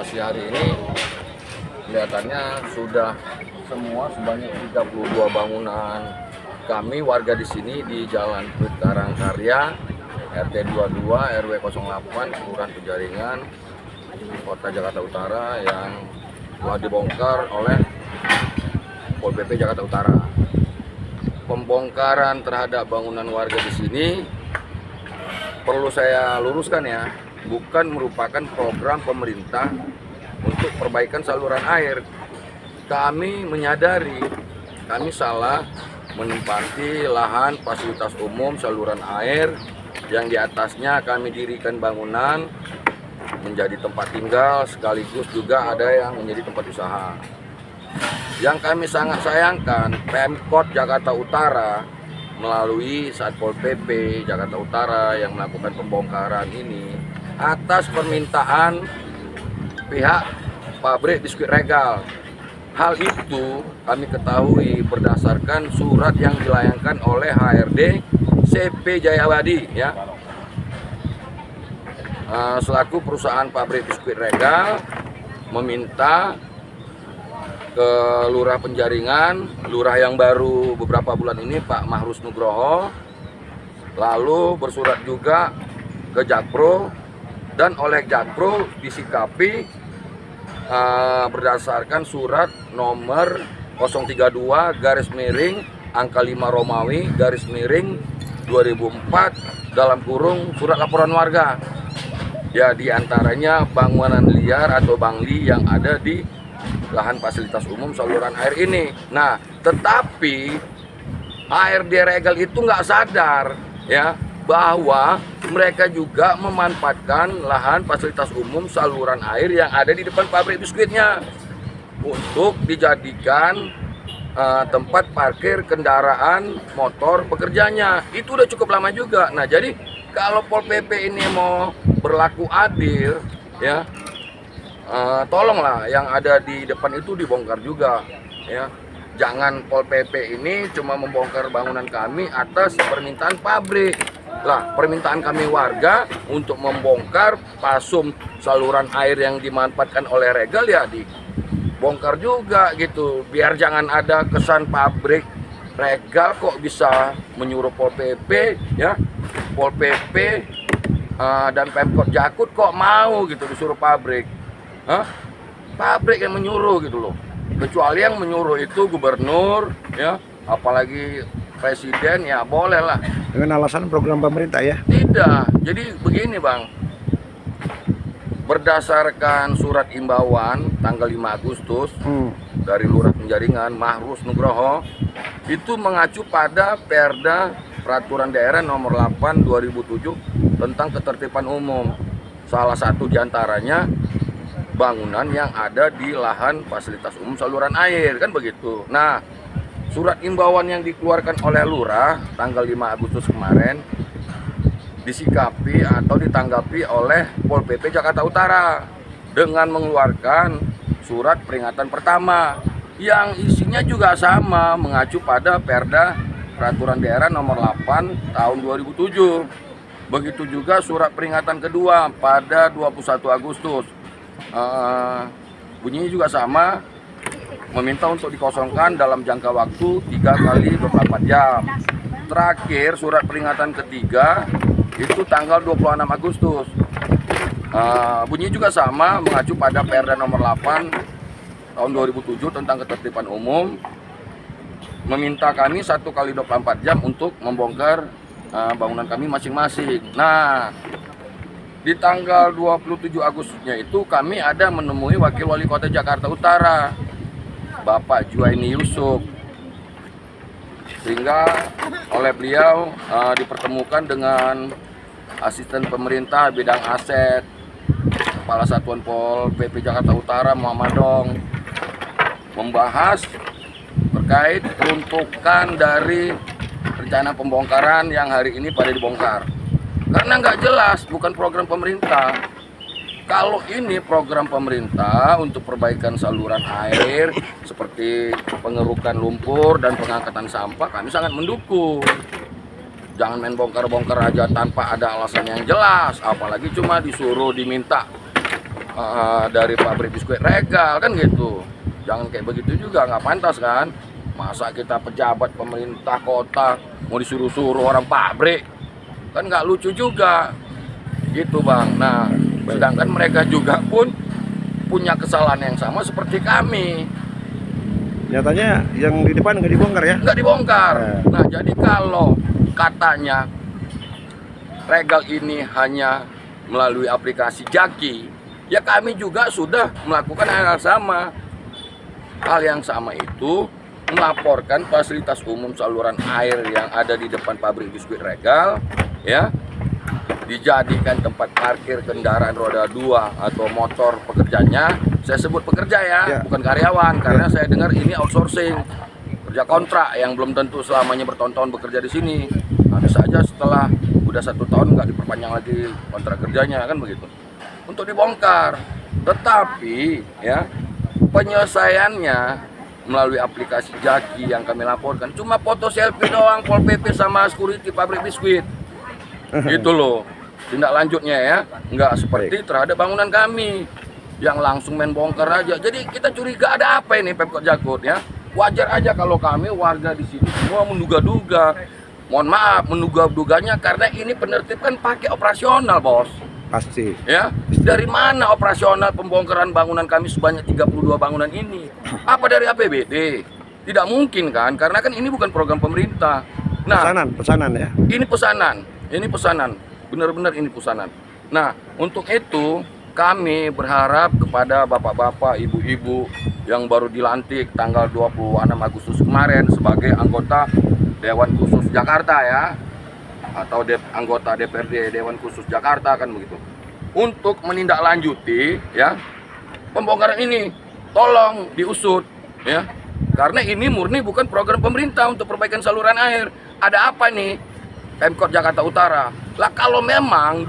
informasi hari ini kelihatannya sudah semua sebanyak 32 bangunan kami warga di sini di Jalan Karangkarya RT 22 RW 08 Kelurahan Penjaringan Kota Jakarta Utara yang telah dibongkar oleh Pol PP Jakarta Utara. Pembongkaran terhadap bangunan warga di sini perlu saya luruskan ya, bukan merupakan program pemerintah untuk perbaikan saluran air. Kami menyadari kami salah menempati lahan fasilitas umum saluran air yang di atasnya kami dirikan bangunan menjadi tempat tinggal sekaligus juga ada yang menjadi tempat usaha. Yang kami sangat sayangkan, Pemkot Jakarta Utara melalui Satpol PP Jakarta Utara yang melakukan pembongkaran ini atas permintaan pihak pabrik biskuit Regal. Hal itu kami ketahui berdasarkan surat yang dilayangkan oleh HRD CP Jayawadi ya. Selaku perusahaan pabrik biskuit Regal meminta ke Lurah Penjaringan, Lurah yang baru beberapa bulan ini Pak Mahrus Nugroho, lalu bersurat juga ke Jakpro dan oleh Jakpro disikapi berdasarkan surat nomor 032 garis miring angka 5 Romawi garis miring 2004 dalam kurung surat laporan warga. Ya, diantaranya bangunan liar atau bangli yang ada di lahan fasilitas umum saluran air ini. Nah, tetapi HRD Regal itu nggak sadar ya bahwa mereka juga memanfaatkan lahan fasilitas umum saluran air yang ada di depan pabrik biskuitnya untuk dijadikan tempat parkir kendaraan motor pekerjanya. Itu udah cukup lama juga. Nah, jadi kalau Pol PP ini mau berlaku adil ya, tolonglah yang ada di depan itu dibongkar juga ya. Jangan Pol PP ini cuma membongkar bangunan kami atas permintaan pabrik. Lah, permintaan kami warga untuk membongkar pasum saluran air yang dimanfaatkan oleh Regal ya dibongkar juga gitu. Biar jangan ada kesan pabrik Regal kok bisa menyuruh Pol PP ya. Pol PP dan Pemkot Jakut kok mau gitu disuruh pabrik. Pabrik yang menyuruh gitu loh. Kecuali yang menyuruh itu gubernur ya, apalagi presiden ya boleh lah. Dengan alasan program pemerintah ya? Tidak. Jadi begini Bang, berdasarkan surat imbauan tanggal 5 Agustus dari Lurah Penjaringan Mahrus Nugroho itu mengacu pada Perda Peraturan Daerah Nomor 8 2007 tentang ketertiban umum. Salah satu diantaranya bangunan yang ada di lahan fasilitas umum saluran air, kan begitu. Nah, surat imbauan yang dikeluarkan oleh Lurah tanggal 5 Agustus kemarin disikapi atau ditanggapi oleh Pol PP Jakarta Utara dengan mengeluarkan surat peringatan pertama yang isinya juga sama mengacu pada Perda Peraturan Daerah Nomor 8 tahun 2007. Begitu juga surat peringatan kedua pada 21 Agustus. Bunyinya juga sama, meminta untuk dikosongkan dalam jangka waktu 3 kali 24 jam. Terakhir surat peringatan ketiga itu tanggal 26 Agustus. Bunyinya juga sama, mengacu pada Perda Nomor 8 tahun 2007 tentang ketertiban umum, meminta kami 1 kali 24 jam untuk membongkar bangunan kami masing-masing. Nah, di tanggal 27 Agustusnya itu kami ada menemui Wakil Wali Kota Jakarta Utara, Bapak Juwaini Yusuf. Sehingga oleh beliau dipertemukan dengan asisten pemerintah bidang aset, Kepala Satuan Pol PP Jakarta Utara Muhammad Dong, membahas terkait peruntukan dari rencana pembongkaran yang hari ini pada dibongkar. Karena nggak jelas, bukan program pemerintah. Kalau ini program pemerintah untuk perbaikan saluran air seperti pengerukan lumpur dan pengangkatan sampah, kami sangat mendukung. Jangan main bongkar-bongkar aja tanpa ada alasan yang jelas, apalagi cuma disuruh diminta dari pabrik biskuit Regal kan gitu. Jangan kayak begitu juga, nggak pantas kan. Masa kita pejabat pemerintah kota mau disuruh-suruh orang pabrik, kan nggak lucu juga gitu Bang. Nah sedangkan mereka juga pun punya kesalahan yang sama seperti kami. Nyatanya yang di depan nggak dibongkar ya? Nggak dibongkar. Nah jadi kalau katanya Regal ini hanya melalui aplikasi Jaki, ya kami juga sudah melakukan hal yang sama. Hal yang sama itu melaporkan fasilitas umum saluran air yang ada di depan pabrik biskuit Regal, ya, dijadikan tempat parkir kendaraan roda 2 atau motor pekerjanya. Saya sebut pekerja ya, bukan karyawan, karena saya dengar ini outsourcing, kerja kontrak yang belum tentu selamanya bertahun-tahun bekerja di sini. Nah, bisa aja setelah udah 1 tahun nggak diperpanjang lagi kontrak kerjanya, kan begitu. Untuk dibongkar, tetapi ya penyelesaiannya melalui aplikasi Jaki yang kami laporkan cuma foto selfie doang, Pol PP sama security pabrik biskuit. Gitu loh. Tindak lanjutnya ya, nggak seperti terhadap bangunan kami yang langsung main bongkar aja. Jadi kita curiga ada apa ini Pemkot Jakut ya. Wajar aja kalau kami warga di sini semua menduga-duga. Mohon maaf, menduga-duganya karena ini penertib kan pakai operasional, Bos. Pasti. Ya, dari mana operasional pembongkaran bangunan kami sebanyak 32 bangunan ini? Apa dari APBD? Tidak mungkin kan, karena kan ini bukan program pemerintah. Nah, Pesanan ya? ini pesanan, benar-benar ini pesanan. Nah, untuk itu kami berharap kepada bapak-bapak, ibu-ibu yang baru dilantik tanggal 26 Agustus kemarin sebagai anggota Dewan Khusus Jakarta ya, atau anggota DPRD Dewan Khusus Jakarta kan begitu, untuk menindaklanjuti ya pembongkaran ini, tolong diusut ya, karena ini murni bukan program pemerintah untuk perbaikan saluran air. Ada apa nih Pemkot Jakarta Utara? Lah kalau memang